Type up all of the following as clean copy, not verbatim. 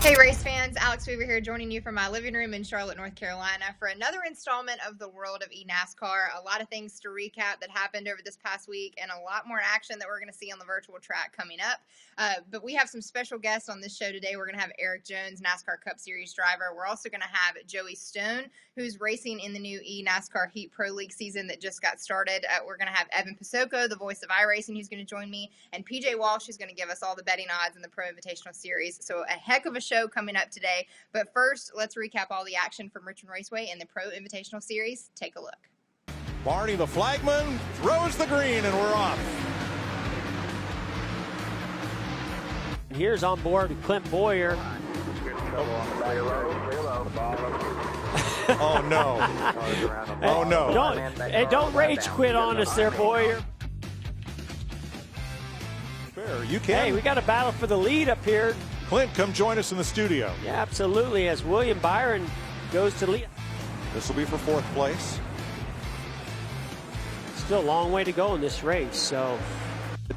Hey race fans, Alex Weaver here joining you from my living room in Charlotte, North Carolina for another installment of the world of eNASCAR. A lot of things to recap that happened over this past week and a lot more action that we're going to see on the virtual track coming up. But we have some special guests on this show today. We're going to have Erik Jones, NASCAR Cup Series driver. We're also going to have Joey Stone, who's racing in the new eNASCAR Heat Pro League season that just got started. We're going to have Evan Posocco, the voice of iRacing, who's going to join me, and PJ Walsh, who's going to give us all the betting odds in the Pro Invitational Series. So a heck of a show coming up today. But first, let's recap all the action from Richmond Raceway and the Pro Invitational Series. Take a look. Barney the flagman throws the green and we're off. Here's on board Clint Boyer. Oh no. Oh no. Don't rage quit on us there, Boyer. Fair, you can. Hey, we got a battle for the lead up here. Clint, come join us in the studio. Yeah, absolutely, as William Byron goes to lead. This will be for fourth place. Still a long way to go in this race, so.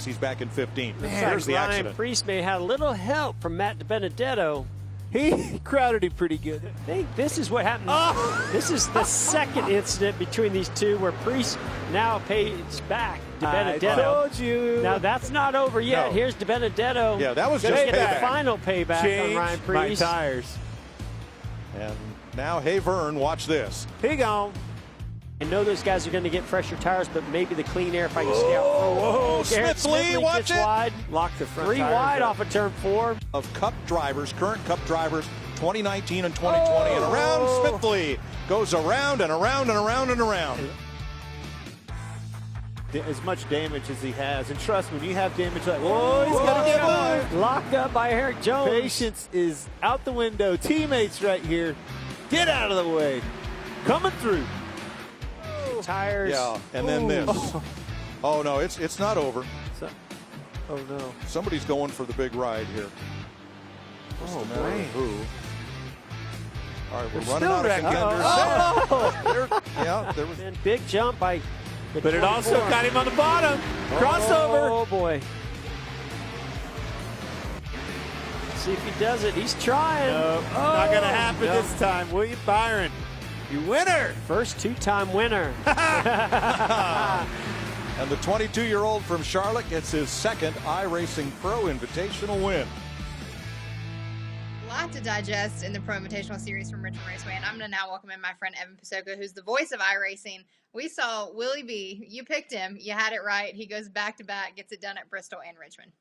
He's back in 15. Man, Here's the Ryan accident. Preece may have a little help from Matt DiBenedetto. He crowded him pretty good. I think this is what happened. Oh. This is the second incident between these two where Preece now pays back DiBenedetto. I told you. Now that's not over yet. No. Here's DiBenedetto. Yeah, that was just Get payback. the final payback Change on Ryan my Preece. tires. And now, hey Vern, watch this. He gone. I know those guys are going to get fresher tires, but maybe the clean air if I can stay out. Whoa, Garrett Smith-Lee, watch gets it. wide. Lock the front 3 tires wide up. off of turn 4. Of Cup drivers, current Cup drivers, 2019 and 2020, and around Smith-Lee goes around and around and around and around. As much damage as he has, and trust me, when you have damage like, whoa, he's got to get on. Locked up by Erik Jones. Patience is out the window. Teammates right here. Get out of the way. Coming through. Tires. Yeah, and then this. Oh no, it's not over. Oh no. Somebody's going for the big ride here. What's the matter with who? All right, we're running out of contenders. Yeah, there was. And big jump by the But it 24. also got him on the bottom. Crossover. Oh boy. See if he does it. He's trying. No, not going to happen No. this time. William Byron, you winner. First 2-time winner. And the 22-year-old from Charlotte gets his second iRacing Pro Invitational win. A lot to digest in the Pro Invitational Series from Richmond Raceway, and I'm going to now welcome in my friend Evan Posocco, who's the voice of iRacing. We saw Willie B. You picked him. You had it right. He goes back-to-back, gets it done at Bristol and Richmond.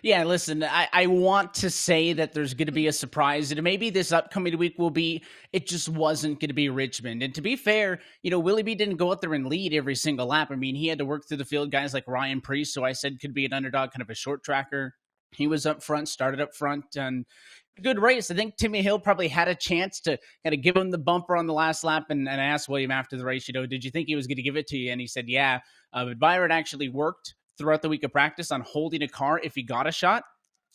Yeah, listen, I want to say that there's going to be a surprise, and maybe this upcoming week will be, it just wasn't going to be Richmond. And to be fair, Willie B didn't go out there and lead every single lap. I mean, he had to work through the field, guys like Ryan Preece, who I said could be an underdog, kind of a short tracker. He was up front, started up front, and good race. I think Timmy Hill probably had a chance to kind of give him the bumper on the last lap, and I asked William after the race, did you think he was going to give it to you? And he said, yeah. But Byron actually worked throughout the week of practice on holding a car if he got a shot.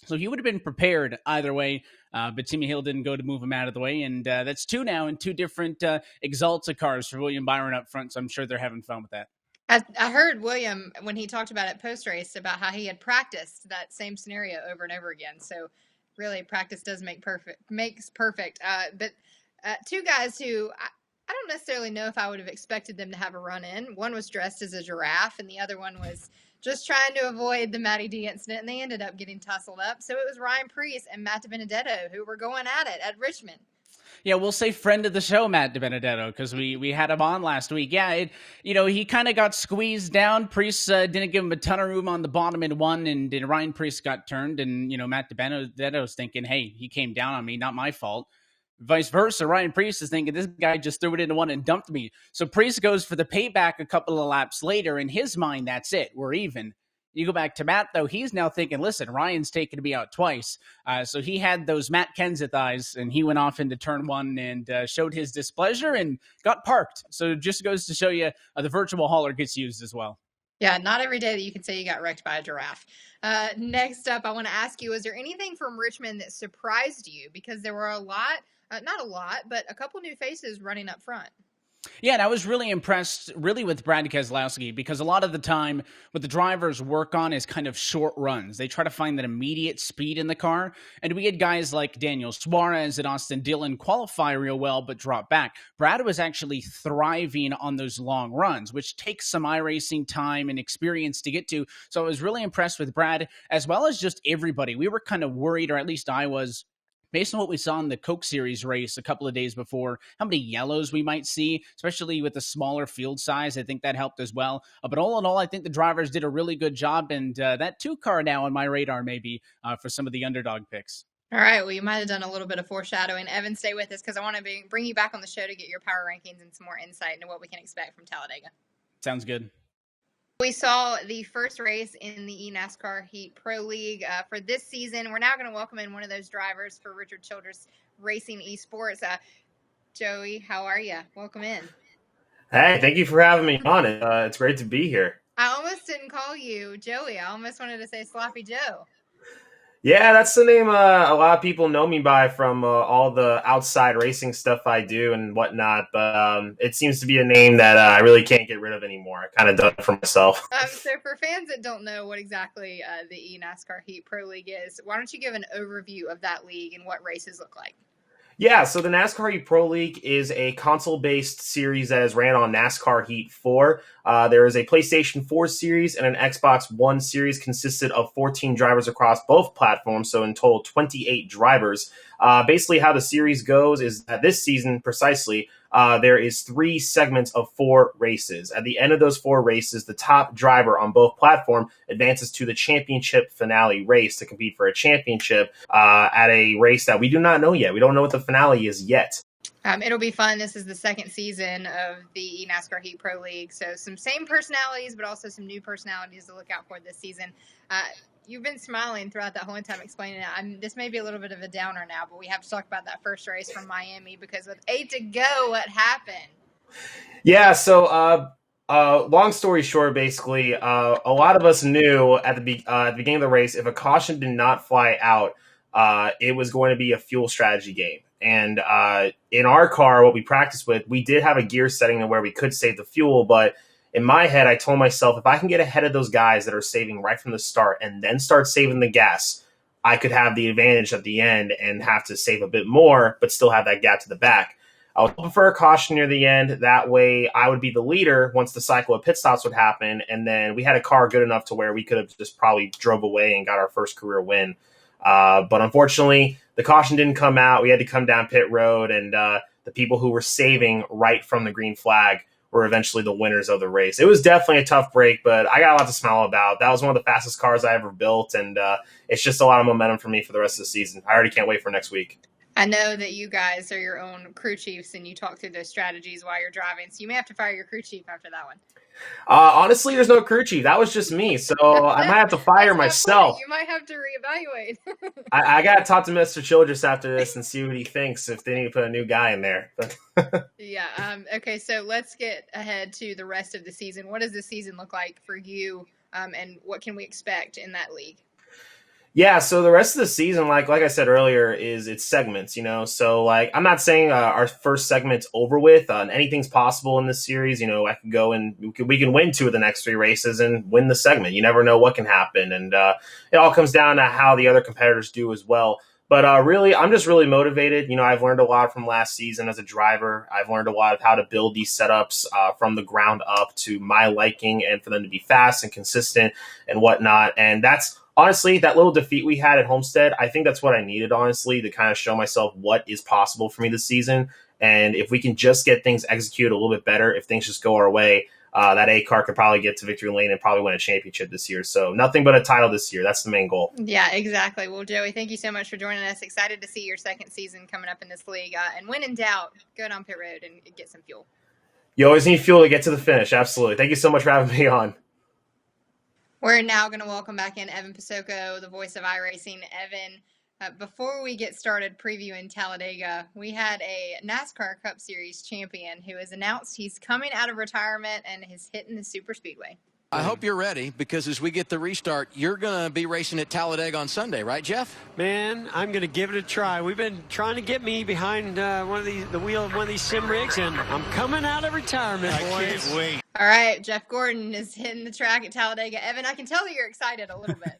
So he would have been prepared either way, but Timmy Hill didn't go to move him out of the way. And that's 2 now in 2 different Exalta cars for William Byron up front, so I'm sure they're having fun with that. I heard William, when he talked about it post-race, about how he had practiced that same scenario over and over again. So really, practice does makes perfect. But 2 guys who I don't necessarily know if I would have expected them to have a run-in. One was dressed as a giraffe, and the other one was just trying to avoid the Matty D incident, and they ended up getting tussled up. So it was Ryan Preece and Matt DiBenedetto who were going at it at Richmond. Yeah, we'll say friend of the show, Matt DiBenedetto, because we had him on last week. Yeah, he kind of got squeezed down. Preece didn't give him a ton of room on the bottom in one, and Ryan Preece got turned, and, Matt DiBenedetto's thinking, hey, he came down on me, not my fault. Vice versa, Ryan Preece is thinking, this guy just threw it into one and dumped me. So Preece goes for the payback a couple of laps later. In his mind, that's it. We're even. You go back to Matt, though, he's now thinking, listen, Ryan's taken me out twice. So he had those Matt Kenseth eyes, and he went off into turn 1 and showed his displeasure and got parked. So it just goes to show you the virtual hauler gets used as well. Yeah, not every day that you can say you got wrecked by a giraffe. Next up, I want to ask you, is there anything from Richmond that surprised you? Because there were a lot, not a lot, but a couple new faces running up front. Yeah, and I was really impressed with Brad Keselowski, because a lot of the time what the drivers work on is kind of short runs. They try to find that immediate speed in the car. And we had guys like Daniel Suarez and Austin Dillon qualify real well, but drop back. Brad was actually thriving on those long runs, which takes some iRacing time and experience to get to. So I was really impressed with Brad, as well as just everybody. We were kind of worried, or at least I was, based on what we saw in the Coke Series race a couple of days before, how many yellows we might see, especially with the smaller field size. I think that helped as well. But all in all, I think the drivers did a really good job, and that 2-car now on my radar maybe for some of the underdog picks. All right, well, you might have done a little bit of foreshadowing. Evan, stay with us, because I want to bring you back on the show to get your power rankings and some more insight into what we can expect from Talladega. Sounds good. We saw the first race in the eNASCAR Heat Pro League for this season. We're now going to welcome in one of those drivers for Richard Childress Racing Esports. Joey, how are you? Welcome in. Hey, thank you for having me on. It's great to be here. I almost didn't call you Joey. I almost wanted to say Sloppy Joe. Yeah, that's the name a lot of people know me by from all the outside racing stuff I do and whatnot. But it seems to be a name that I really can't get rid of anymore. I kind of done it for myself. So for fans that don't know what exactly the eNASCAR Heat Pro League is, why don't you give an overview of that league and what races look like? Yeah, so the NASCAR Heat Pro League is a console-based series that is ran on NASCAR Heat 4. There is a PlayStation 4 series and an Xbox One series consisted of 14 drivers across both platforms, so in total 28 drivers. Basically how the series goes is that this season precisely, there is 3 segments of 4 races. At the end of those 4 races, the top driver on both platforms advances to the championship finale race to compete for a championship at a race that we do not know yet. We don't know what the finale is yet. It'll be fun. This is the second season of the eNASCAR Heat Pro League, so some same personalities, but also some new personalities to look out for this season. You've been smiling throughout that whole time explaining it. This may be a little bit of a downer now, but we have to talk about that first race from Miami, because with 8 to go, what happened? Yeah, so long story short, basically, a lot of us knew at the beginning of the race, if a caution did not fly out, it was going to be a fuel strategy game. And in our car, what we practiced with, we did have a gear setting where we could save the fuel, but in my head, I told myself, if I can get ahead of those guys that are saving right from the start and then start saving the gas, I could have the advantage at the end and have to save a bit more, but still have that gap to the back. I was hoping for a caution near the end. That way I would be the leader once the cycle of pit stops would happen. And then we had a car good enough to where we could have just probably drove away and got our first career win. But unfortunately, the caution didn't come out. We had to come down pit road, and the people who were saving right from the green flag were eventually the winners of the race. It was definitely a tough break, but I got a lot to smile about. That was one of the fastest cars I ever built, and it's just a lot of momentum for me for the rest of the season. I already can't wait for next week. I know that you guys are your own crew chiefs, and you talk through those strategies while you're driving, so you may have to fire your crew chief after that one. Honestly, there's no crew chief. That was just me, so I might have to fire myself. You might have to reevaluate. I got to talk to Mr. Childress after this and see what he thinks, if they need to put a new guy in there. Yeah. Okay, so let's get ahead to the rest of the season. What does the season look like for you, and what can we expect in that league? Yeah, so the rest of the season, like I said earlier, it's segments, So, I'm not saying our first segment's over with. Anything's possible in this series. I could go and we can win 2 of the next 3 races and win the segment. You never know what can happen. And it all comes down to how the other competitors do as well. But really, I'm just really motivated. I've learned a lot from last season as a driver. I've learned a lot of how to build these setups from the ground up to my liking, and for them to be fast and consistent and whatnot. And that's honestly, that little defeat we had at Homestead, I think that's what I needed, honestly, to kind of show myself what is possible for me this season. And if we can just get things executed a little bit better, if things just go our way, that A car could probably get to victory lane and probably win a championship this year. So nothing but a title this year. That's the main goal. Yeah, exactly. Well, Joey, thank you so much for joining us. Excited to see your second season coming up in this league. And when in doubt, go down pit road and get some fuel. You always need fuel to get to the finish. Absolutely. Thank you so much for having me on. We're now going to welcome back in Evan Posocco, the voice of iRacing. Evan, before we get started previewing Talladega, we had a NASCAR Cup Series champion who has announced he's coming out of retirement and is hitting the super speedway. I hope you're ready, because as we get the restart, you're going to be racing at Talladega on Sunday, right, Jeff? Man, I'm going to give it a try. We've been trying to get me behind the wheel of one of these sim rigs, and I'm coming out of retirement, boys. I can't wait. All right, Jeff Gordon is hitting the track at Talladega. Evan, I can tell that you're excited a little bit.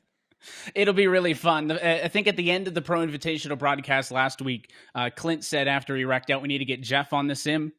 It'll be really fun. I think at the end of the Pro Invitational broadcast last week, Clint said after he wrecked out, we need to get Jeff on the sim.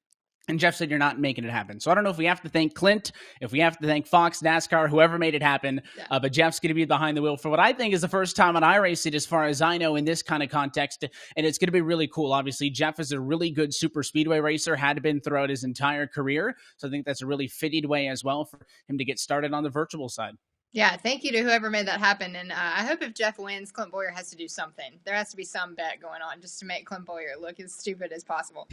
And Jeff said, you're not making it happen. So I don't know if we have to thank Clint, if we have to thank Fox, NASCAR, whoever made it happen. Yeah. But Jeff's going to be behind the wheel for what I think is the first time on iRacing, as far as I know, in this kind of context. And it's going to be really cool. Obviously, Jeff is a really good super speedway racer, had been throughout his entire career. So I think that's a really fitting way as well for him to get started on the virtual side. Yeah, thank you to whoever made that happen. And I hope if Jeff wins, Clint Boyer has to do something. There has to be some bet going on just to make Clint Boyer look as stupid as possible.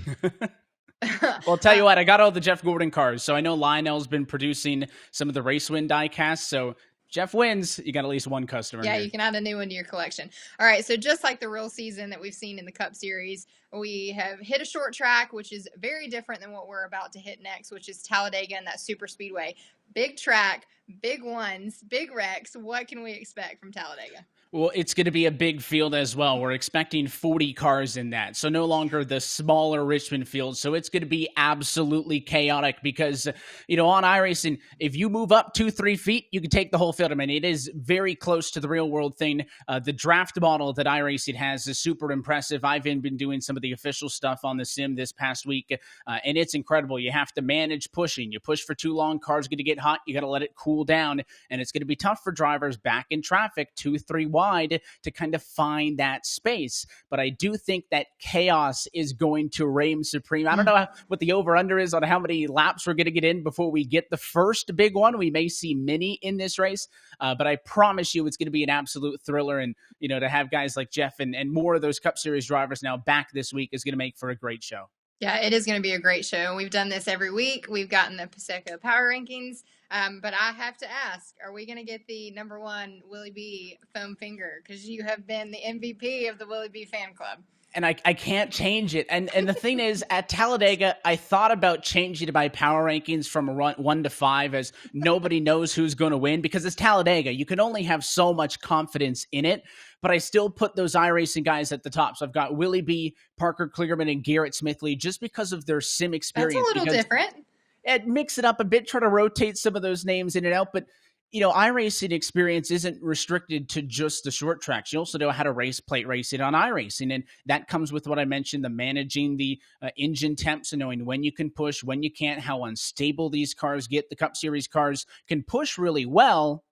Well, I'll tell you what, I got all the Jeff Gordon cars. So I know Lionel's been producing some of the race win die casts. So Jeff wins, you got at least one customer. Yeah, here. you can add a new one to your collection. All right, so just like the real season that we've seen in the Cup Series, we have hit a short track, which is very different than what we're about to hit next, which is Talladega and that super speedway. Big track, big ones, big wrecks. What can we expect from Talladega? Well, it's going to be a big field as well. We're expecting 40 cars in that. So no longer the smaller Richmond field. So it's going to be absolutely chaotic because, you know, on iRacing, if you move up 2-3 feet, you can take the whole field. I mean, it is very close to the real world thing. The draft model that iRacing has is super impressive. I've been doing some of the official stuff on the sim this past week, and it's incredible. You have to manage pushing. You push for too long, cars going to get hot. You got to let it cool down, and it's going to be tough for drivers back in traffic 2-3 wide to kind of find that space. But I do think that chaos is going to reign supreme. I don't know what the over-under is on how many laps we're going to get in before we get the first big one. We may see many in this race, but I promise you it's going to be an absolute thriller. And, you know, to have guys like Jeff and more of those Cup Series drivers now back this week is going to make for a great show. Yeah, it is going to be a great show. We've done this every week. We've gotten the Posocco Power Rankings. But I have to ask, are we going to get the number one Willie B foam finger? Because you have been the MVP of the Willie B fan club. And I can't change it. And the thing is, at Talladega, I thought about changing my power rankings from 1 to 5 as nobody knows who's going to win because it's Talladega. You can only have so much confidence in it. But I still put those iRacing guys at the top. So I've got Willie B, Parker Kligerman, and Garrett Smithley just because of their sim experience. That's a little different. Mix it up a bit, try to rotate some of those names in and out. But, you know, iRacing experience isn't restricted to just the short tracks. You also know how to race plate racing on iRacing. And that comes with what I mentioned, the managing the engine temps and knowing when you can push, when you can't, how unstable these cars get. The Cup Series cars can push really well.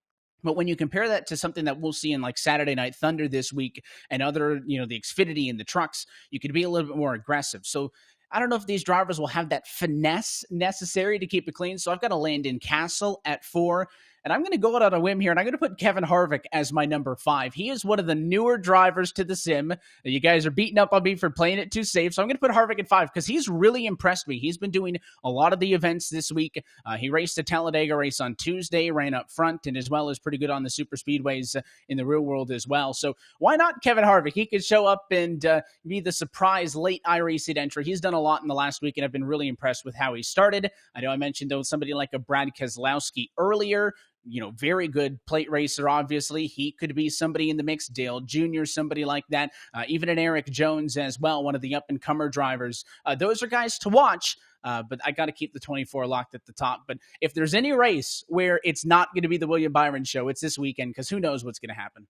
But when you compare that to something that we'll see in like Saturday Night Thunder this week and other, you know, the Xfinity and the trucks, you could be a little bit more aggressive. So I don't know if these drivers will have that finesse necessary to keep it clean. So I've got to land in Castle at 4. And I'm going to go out on a whim here, and I'm going to put Kevin Harvick as my number 5. He is one of the newer drivers to the sim. You guys are beating up on me for playing it too safe, so I'm going to put Harvick at 5 because he's really impressed me. He's been doing a lot of the events this week. He raced a Talladega race on Tuesday, ran up front, and as well as pretty good on the super speedways in the real world as well. So why not Kevin Harvick? He could show up and be the surprise late iRacing entry. He's done a lot in the last week, and I've been really impressed with how he started. I know I mentioned, though, somebody like a Brad Keselowski earlier. You know, very good plate racer, obviously. He could be somebody in the mix. Dale Jr., somebody like that. Even an Erik Jones as well, one of the up-and-comer drivers. Those are guys to watch, but I got to keep the 24 locked at the top. But if there's any race where it's not going to be the William Byron show, it's this weekend because who knows what's going to happen.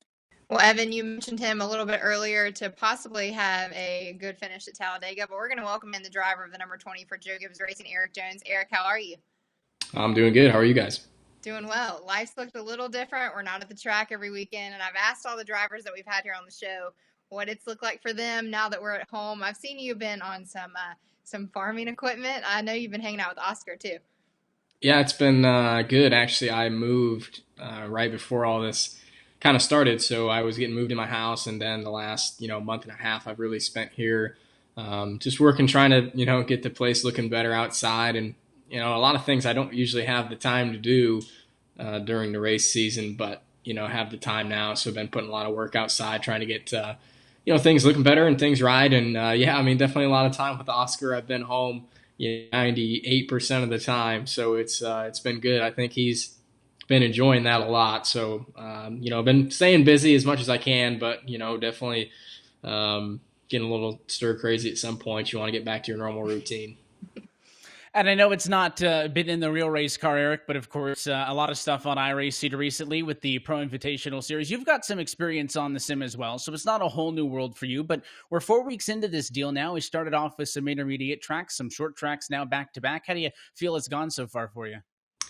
Well, Evan, you mentioned him a little bit earlier to possibly have a good finish at Talladega, but we're going to welcome in the driver of the number 20 for Joe Gibbs Racing, Erik Jones. Erik, how are you? I'm doing good. How are you guys? Doing well. Life's looked a little different. We're not at the track every weekend, and I've asked all the drivers that we've had here on the show what it's looked like for them now that we're at home. I've seen you've been on some farming equipment. I know you've been hanging out with Oscar too. Yeah, it's been good. Actually, I moved right before all this kind of started, so I was getting moved in my house, and then the last month and a half I've really spent here just working, trying to get the place looking better outside, and a lot of things I don't usually have the time to do during the race season, but have the time now. So I've been putting a lot of work outside, trying to get things looking better and things right. And definitely a lot of time with Oscar. I've been home 98% of the time, so it's been good. I think he's been enjoying that a lot. So, I've been staying busy as much as I can, but, definitely getting a little stir crazy at some point. You want to get back to your normal routine. And I know it's not been in the real race car, Eric, but of course, a lot of stuff on iRacing recently with the Pro Invitational Series. You've got some experience on the sim as well, so it's not a whole new world for you, but we're 4 weeks into this deal now. We started off with some intermediate tracks, some short tracks now back-to-back. How do you feel it's gone so far for you?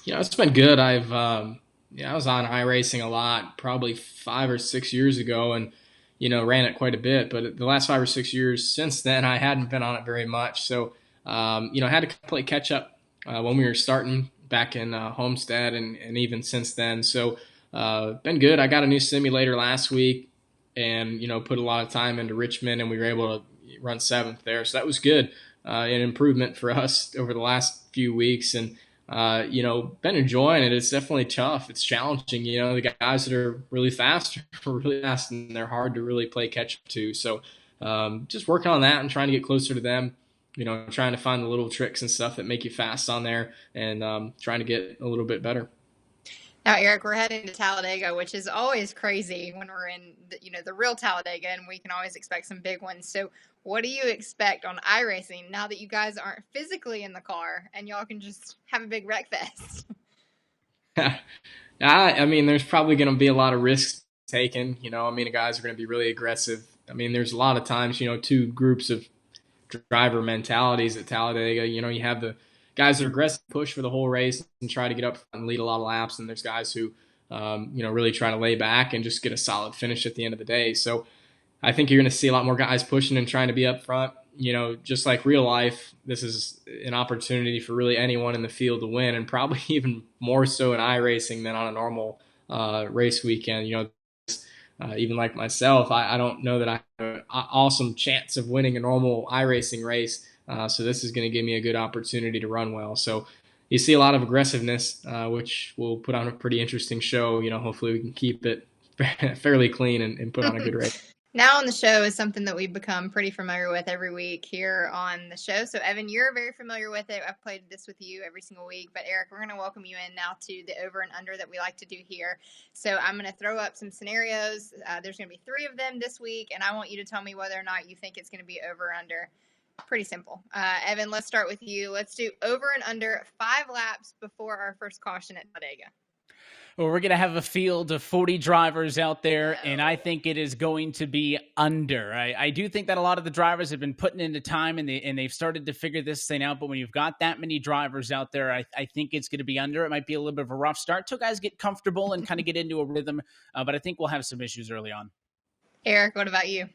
It's been good. I was on iRacing a lot, probably 5 or 6 years ago, and, ran it quite a bit. But the last 5 or 6 years since then, I hadn't been on it very much. So, I had to play catch up when we were starting back in Homestead and even since then. So, been good. I got a new simulator last week and, put a lot of time into Richmond, and we were able to run 7th there. So that was good. An improvement for us over the last few weeks. And, been enjoying it. It's definitely tough. It's challenging. The guys that are really fast are really fast, and they're hard to really play catch up to. So, just working on that and trying to get closer to them. Trying to find the little tricks and stuff that make you fast on there, and trying to get a little bit better. Now, Eric, we're heading to Talladega, which is always crazy when we're in the real Talladega, and we can always expect some big ones. So what do you expect on iRacing now that you guys aren't physically in the car and y'all can just have a big wreck fest? There's probably going to be a lot of risks taken. The guys are going to be really aggressive. There's a lot of times, two groups of driver mentalities at Talladega. You have the guys that are aggressive, push for the whole race and try to get up and lead a lot of laps, and there's guys who really try to lay back and just get a solid finish at the end of the day. So I think you're going to see a lot more guys pushing and trying to be up front. Just like real life, this is an opportunity for really anyone in the field to win, and probably even more so in iRacing than on a normal race weekend. Even like myself, I don't know that I have an awesome chance of winning a normal iRacing race. So this is going to give me a good opportunity to run well. So you see a lot of aggressiveness, which will put on a pretty interesting show. Hopefully we can keep it fairly clean and put on a good race. Now on the show is something that we've become pretty familiar with every week here on the show. So, Evan, you're very familiar with it. I've played this with you every single week. But, Eric, we're going to welcome you in now to the over and under that we like to do here. So I'm going to throw up some scenarios. There's going to be 3 of them this week, and I want you to tell me whether or not you think it's going to be over or under. Pretty simple. Evan, let's start with you. Let's do over and under 5 laps before our first caution at Talladega. Well, we're going to have a field of 40 drivers out there, and I think it is going to be under. I do think that a lot of the drivers have been putting into time, and they've started to figure this thing out. But when you've got that many drivers out there, I think it's going to be under. It might be a little bit of a rough start till guys get comfortable and kind of get into a rhythm. But I think we'll have some issues early on. Eric, what about you?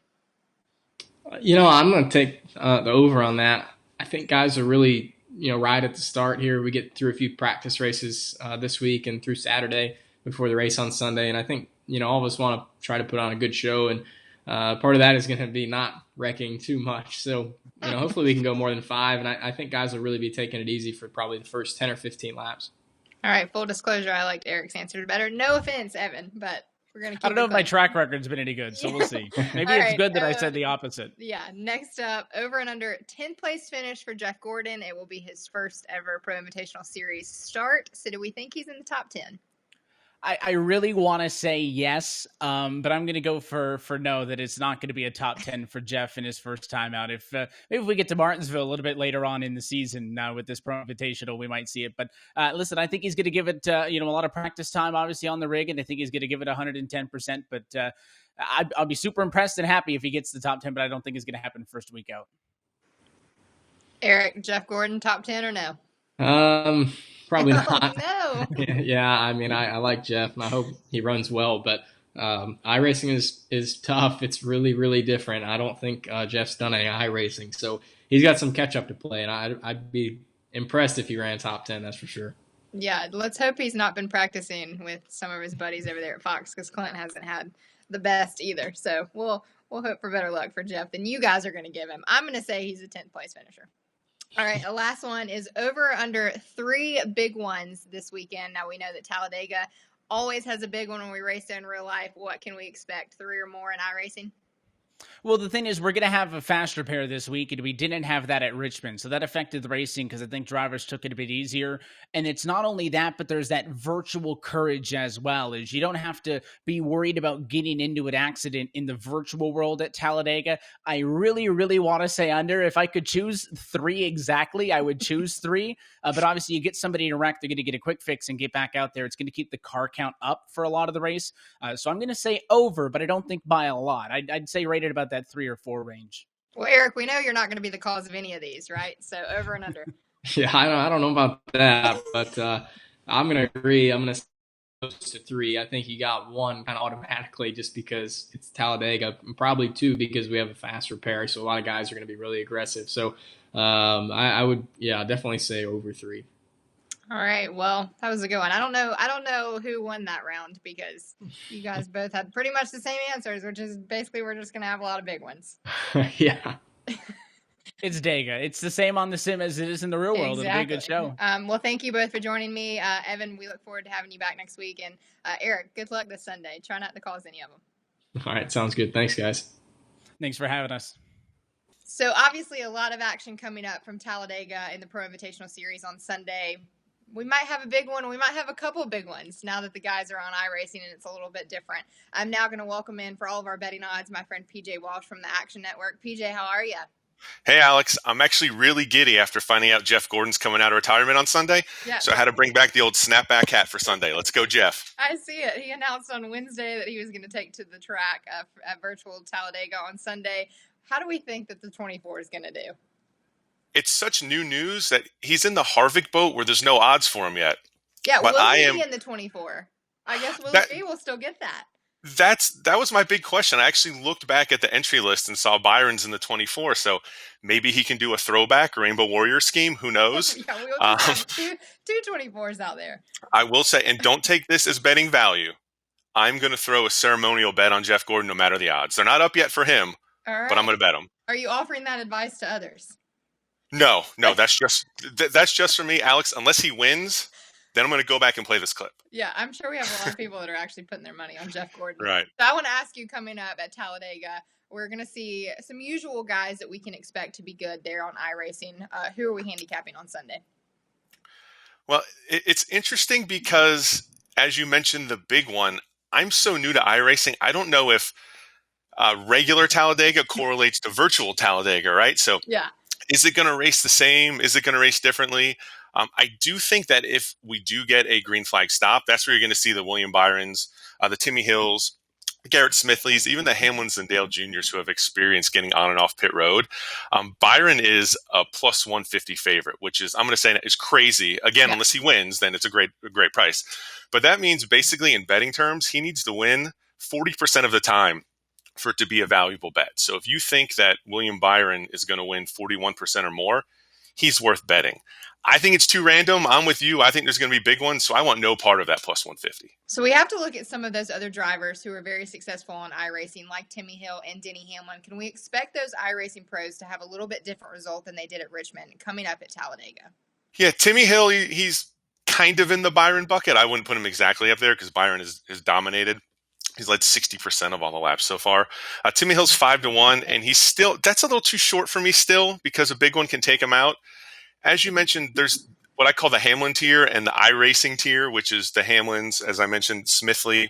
I'm going to take the over on that. I think guys are really right at the start here. We get through a few practice races this week and through Saturday before the race on Sunday. And I think, all of us want to try to put on a good show. And part of that is going to be not wrecking too much. So, hopefully we can go more than 5. And I think guys will really be taking it easy for probably the first 10 or 15 laps. All right. Full disclosure, I liked Eric's answer better. No offense, Evan, but we're going to keep I don't know if my track record's been any good, so we'll see. Maybe it's good that I said the opposite. Yeah. Next up, over and under 10th place finish for Jeff Gordon. It will be his first ever Pro Invitational Series start. So do we think he's in the top 10? I really want to say yes, but I'm going to go for no, that it's not going to be a top 10 for Jeff in his first time out. Maybe if we get to Martinsville a little bit later on in the season with this Pro Invitational, we might see it. But listen, I think he's going to give it a lot of practice time, obviously, on the rig, and I think he's going to give it 110%. But I'll be super impressed and happy if he gets the top 10, but I don't think it's going to happen first week out. Eric, Jeff Gordon, top 10 or no? Probably not. No. Yeah, I like Jeff, and I hope he runs well. But iRacing is tough. It's really, really different. I don't think Jeff's done any iRacing, so he's got some catch up to play. And I'd be impressed if he ran top 10. That's for sure. Yeah, let's hope he's not been practicing with some of his buddies over there at Fox, because Clint hasn't had the best either. So we'll hope for better luck for Jeff than you guys are going to give him. I'm going to say he's a 10th place finisher. All right, the last one is over or under 3 big ones this weekend. Now, we know that Talladega always has a big one when we race in real life. What can we expect, 3 or more in iRacing? Well, the thing is, we're going to have a fast repair this week, and we didn't have that at Richmond. So that affected the racing because I think drivers took it a bit easier. And it's not only that, but there's that virtual courage as well, is you don't have to be worried about getting into an accident in the virtual world at Talladega. I really, really want to say under. If I could choose 3 exactly, I would choose 3. But obviously, you get somebody in a wreck, they're going to get a quick fix and get back out there. It's going to keep the car count up for a lot of the race. So I'm going to say over, but I don't think by a lot. I'd say rated about that 3 or 4 range. Well, Erik, we know you're not going to be the cause of any of these, right? So over and under. Yeah, I don't know about that, but I'm going to agree. I'm going to say close to 3. I think you got 1 kind of automatically just because it's Talladega, and probably 2 because we have a fast repair. So a lot of guys are going to be really aggressive. So I would, definitely say over 3. All right. Well, that was a good one. I don't know who won that round because you guys both had pretty much the same answers, which is basically we're just going to have a lot of big ones. Yeah. It's Dega. It's the same on the sim as it is in the real world. Exactly. It'll be a good show. Well, thank you both for joining me. Evan, we look forward to having you back next week. And Erik, good luck this Sunday. Try not to cause any of them. All right. Sounds good. Thanks, guys. Thanks for having us. So obviously a lot of action coming up from Talladega in the Pro Invitational Series on Sunday. We might have a big one. We might have a couple big ones now that the guys are on iRacing and it's a little bit different. I'm now going to welcome in for all of our betting odds my friend PJ Walsh from the Action Network. PJ, how are you? Hey, Alex. I'm actually really giddy after finding out Jeff Gordon's coming out of retirement on Sunday. Yeah. So I had to bring back the old snapback hat for Sunday. Let's go, Jeff. I see it. He announced on Wednesday that he was going to take to the track at virtual Talladega on Sunday. How do we think that the 24 is going to do? It's such new news that he's in the Harvick boat where there's no odds for him yet. Yeah, but will he be in the 24? I guess Willie B will still get that. That was my big question. I actually looked back at the entry list and saw Byron's in the 24, so maybe he can do a throwback Rainbow Warrior scheme. Who knows? Yeah, we'll just have two 24s out there. I will say, and don't take this as betting value, I'm going to throw a ceremonial bet on Jeff Gordon no matter the odds. They're not up yet for him, but I'm going to bet them. Are you offering that advice to others? No, that's just for me, Alex. Unless he wins, then I'm going to go back and play this clip. Yeah, I'm sure we have a lot of people that are actually putting their money on Jeff Gordon. Right. So I want to ask you, coming up at Talladega, we're going to see some usual guys that we can expect to be good there on iRacing. Who are we handicapping on Sunday? Well, it's interesting because, as you mentioned, the big one, I'm so new to iRacing, I don't know if regular Talladega correlates to virtual Talladega, right? So yeah. Is it going to race the same? Is it going to race differently? I do think that if we do get a green flag stop, that's where you're going to see the William Byrons, the Timmy Hills, Garrett Smithleys, even the Hamlins and Dale Juniors who have experience getting on and off pit road. Byron is a plus 150 favorite, which is, I'm going to say, is crazy. Again, unless he wins, then it's a great price. But that means basically in betting terms, he needs to win 40% of the time for it to be a valuable bet. So if you think that William Byron is going to win 41% or more, he's worth betting. I think it's too random. I'm with you. I think there's going to be big ones, so I want no part of that plus 150. So we have to look at some of those other drivers who are very successful on iRacing, like Timmy Hill and Denny Hamlin. Can we expect those iRacing pros to have a little bit different result than they did at Richmond coming up at Talladega? Yeah, Timmy Hill, he's kind of in the Byron bucket. I wouldn't put him exactly up there because Byron is dominated. He's led 60% of all the laps so far. Timmy Hill's 5-1, and that's a little too short for me still because a big one can take him out. As you mentioned, there's what I call the Hamlin tier and the iRacing tier, which is the Hamlins, as I mentioned, Smithley,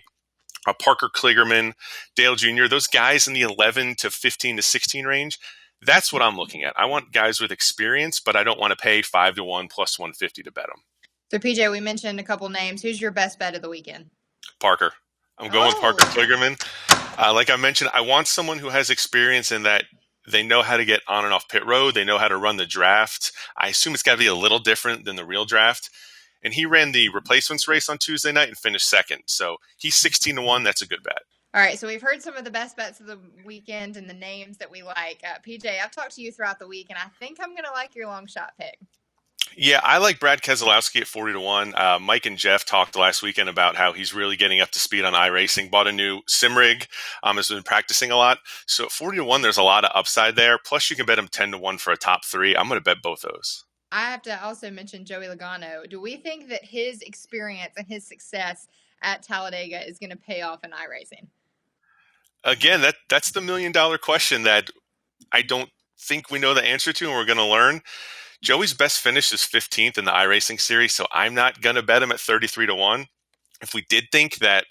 Parker Kligerman, Dale Jr., those guys in the 11 to 15 to 16 range. That's what I'm looking at. I want guys with experience, but I don't want to pay 5-1 plus 150 to bet them. So, PJ, we mentioned a couple names. Who's your best bet of the weekend? Parker. I'm going with Parker Kligerman. Like I mentioned, I want someone who has experience in that they know how to get on and off pit road. They know how to run the draft. I assume it's got to be a little different than the real draft. And he ran the replacements race on Tuesday night and finished second. So he's 16-1. That's a good bet. All right, so we've heard some of the best bets of the weekend and the names that we like. PJ, I've talked to you throughout the week, and I think I'm going to like your long shot pick. Yeah, I like Brad Keselowski at 40-1. Mike and Jeff talked last weekend about how he's really getting up to speed on iRacing. Bought a new sim rig, has been practicing a lot. So at 40-1, there's a lot of upside there. Plus, you can bet him 10-1 for a top 3. I'm going to bet both those. I have to also mention Joey Logano. Do we think that his experience and his success at Talladega is going to pay off in iRacing? again, that's the $1 million question that I don't think we know the answer to, and we're going to learn. Joey's best finish is 15th in the iRacing series, so I'm not going to bet him at 33-1. If we did think that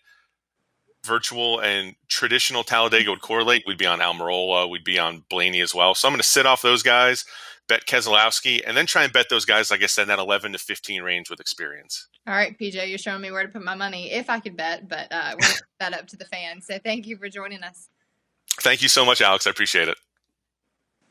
virtual and traditional Talladega would correlate, we'd be on Almirola, we'd be on Blaney as well. So I'm going to sit off those guys, bet Keselowski, and then try and bet those guys, like I said, in that 11 to 15 range with experience. All right, PJ, you're showing me where to put my money if I could bet, but we'll leave that up to the fans. So thank you for joining us. Thank you so much, Alex. I appreciate it.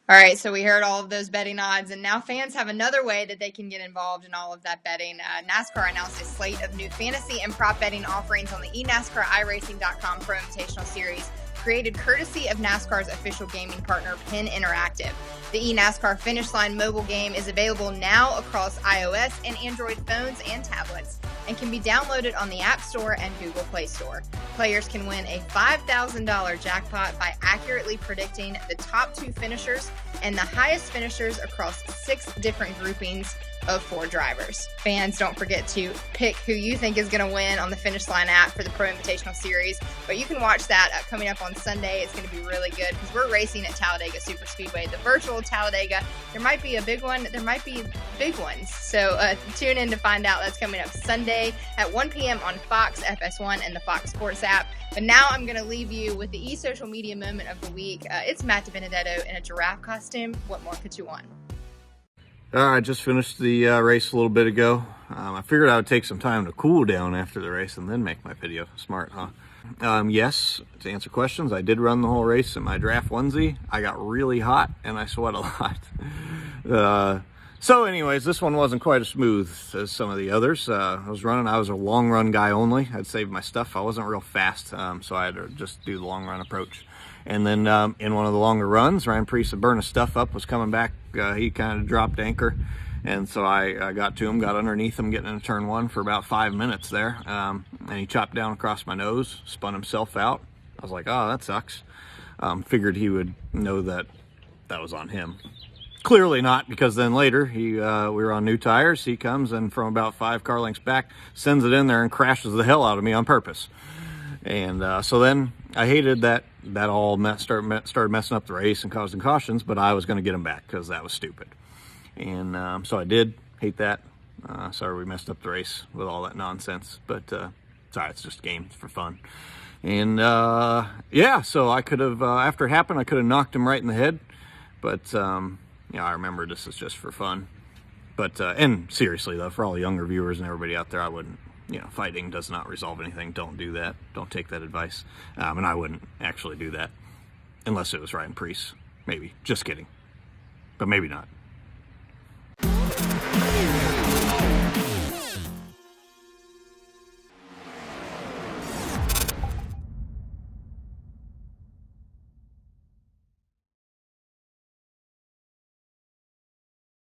All right, so we heard all of those betting odds, and now fans have another way that they can get involved in all of that betting. NASCAR announced a slate of new fantasy and prop betting offerings on the eNASCAR iRacing.com Pro Invitational Series, created courtesy of NASCAR's official gaming partner, Penn Interactive. The eNASCAR Finish Line mobile game is available now across iOS and Android phones and tablets, and can be downloaded on the App Store and Google Play Store. Players can win a $5,000 jackpot by accurately predicting the top 2 finishers and the highest finishers across 6 different groupings of 4 drivers. Fans, don't forget to pick who you think is going to win on the Finish Line app for the Pro Invitational Series. But you can watch that coming up on Sunday. It's going to be really good because we're racing at Talladega Superspeedway, the virtual Talladega. There might be a big one. There might be big ones. So tune in to find out. That's coming up Sunday at 1 p.m. on Fox, FS1, and the Fox Sports app. But now I'm going to leave you with the e-social media moment of the week. It's Matt DiBenedetto in a giraffe costume. What more could you want? I just finished the race a little bit ago. I figured I would take some time to cool down after the race and then make my video. Smart, huh? Yes, to answer questions, I did run the whole race in my draft onesie. I got really hot and I sweat a lot. So anyways, this one wasn't quite as smooth as some of the others. I was a long run guy only. I'd saved my stuff. I wasn't real fast, so I had to just do the long run approach. And then in one of the longer runs, Ryan Preece had burned his stuff up, was coming back. He kind of dropped anchor. And so I got to him, got underneath him, getting into turn 1 for about 5 minutes there. And he chopped down across my nose, spun himself out. I was like, oh, that sucks. Figured he would know that was on him. Clearly not, because then later we were on new tires. He comes and from about 5 car lengths back, sends it in there and crashes the hell out of me on purpose. And so then I hated that all started messing up the race and causing cautions, but I was going to get him back because that was stupid. And so I did hate that. Sorry we messed up the race with all that nonsense, but sorry, it's just a game, it's for fun. And yeah, so I could have, after it happened, I could have knocked him right in the head, but yeah, I remember this is just for fun. But and seriously though, for all the younger viewers and everybody out there, I wouldn't, fighting does not resolve anything. Don't do that. Don't take that advice. And I wouldn't actually do that unless it was Ryan Preece. Maybe. Just kidding. But maybe not.